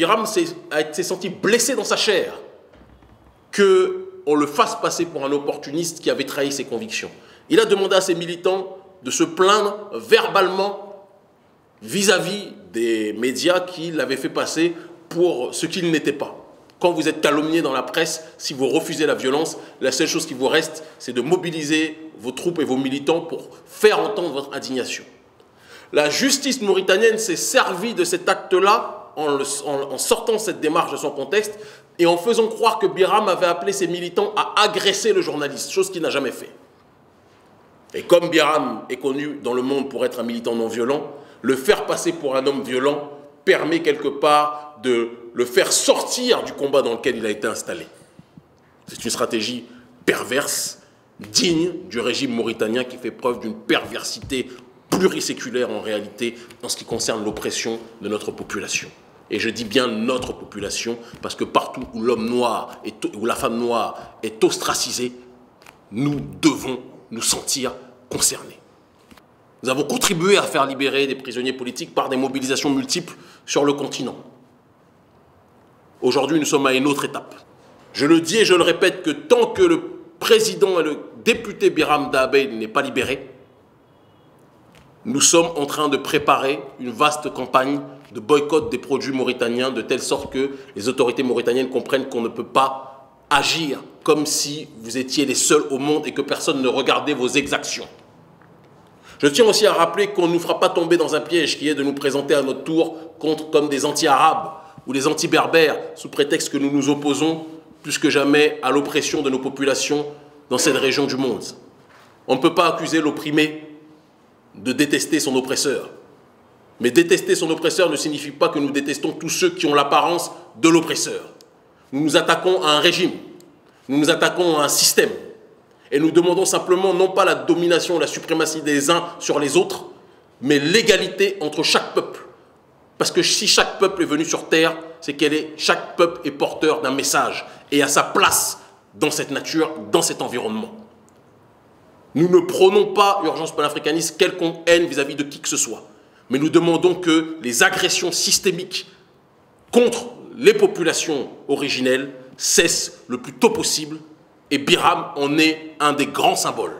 Biram s'est senti blessé dans sa chair qu'on le fasse passer pour un opportuniste qui avait trahi ses convictions. Il a demandé à ses militants de se plaindre verbalement vis-à-vis des médias qui l'avaient fait passer pour ce qu'il n'était pas. Quand vous êtes calomnié dans la presse, si vous refusez la violence, la seule chose qui vous reste, c'est de mobiliser vos troupes et vos militants pour faire entendre votre indignation. La justice mauritanienne s'est servie de cet acte-là en sortant cette démarche de son contexte et en faisant croire que Biram avait appelé ses militants à agresser le journaliste, chose qu'il n'a jamais fait. Et comme Biram est connu dans le monde pour être un militant non violent, le faire passer pour un homme violent permet quelque part de le faire sortir du combat dans lequel il a été installé. C'est une stratégie perverse, digne du régime mauritanien qui fait preuve d'une perversité pluriséculaire en réalité en ce qui concerne l'oppression de notre population. Et je dis bien notre population parce que partout où l'homme noir ou la femme noire est ostracisée, nous devons nous sentir concernés. Nous avons contribué à faire libérer des prisonniers politiques par des mobilisations multiples sur le continent. Aujourd'hui, nous sommes à une autre étape. Je le dis et je le répète que tant que le président et le député Biram Daabé n'est pas libéré, nous sommes en train de préparer une vaste campagne de boycott des produits mauritaniens de telle sorte que les autorités mauritaniennes comprennent qu'on ne peut pas agir comme si vous étiez les seuls au monde et que personne ne regardait vos exactions. Je tiens aussi à rappeler qu'on ne nous fera pas tomber dans un piège qui est de nous présenter à notre tour comme des anti-arabes ou des anti-berbères sous prétexte que nous nous opposons plus que jamais à l'oppression de nos populations dans cette région du monde. On ne peut pas accuser l'opprimé de détester son oppresseur. Mais détester son oppresseur ne signifie pas que nous détestons tous ceux qui ont l'apparence de l'oppresseur. Nous nous attaquons à un régime, nous nous attaquons à un système. Et nous demandons simplement non pas la domination, la suprématie des uns sur les autres, mais l'égalité entre chaque peuple. Parce que si chaque peuple est venu sur terre, c'est chaque peuple est porteur d'un message et a sa place dans cette nature, dans cet environnement. Nous ne prônons pas l'urgence panafricaniste, quelconque haine vis-à-vis de qui que ce soit. Mais nous demandons que les agressions systémiques contre les populations originelles cessent le plus tôt possible. Et Biram en est un des grands symboles.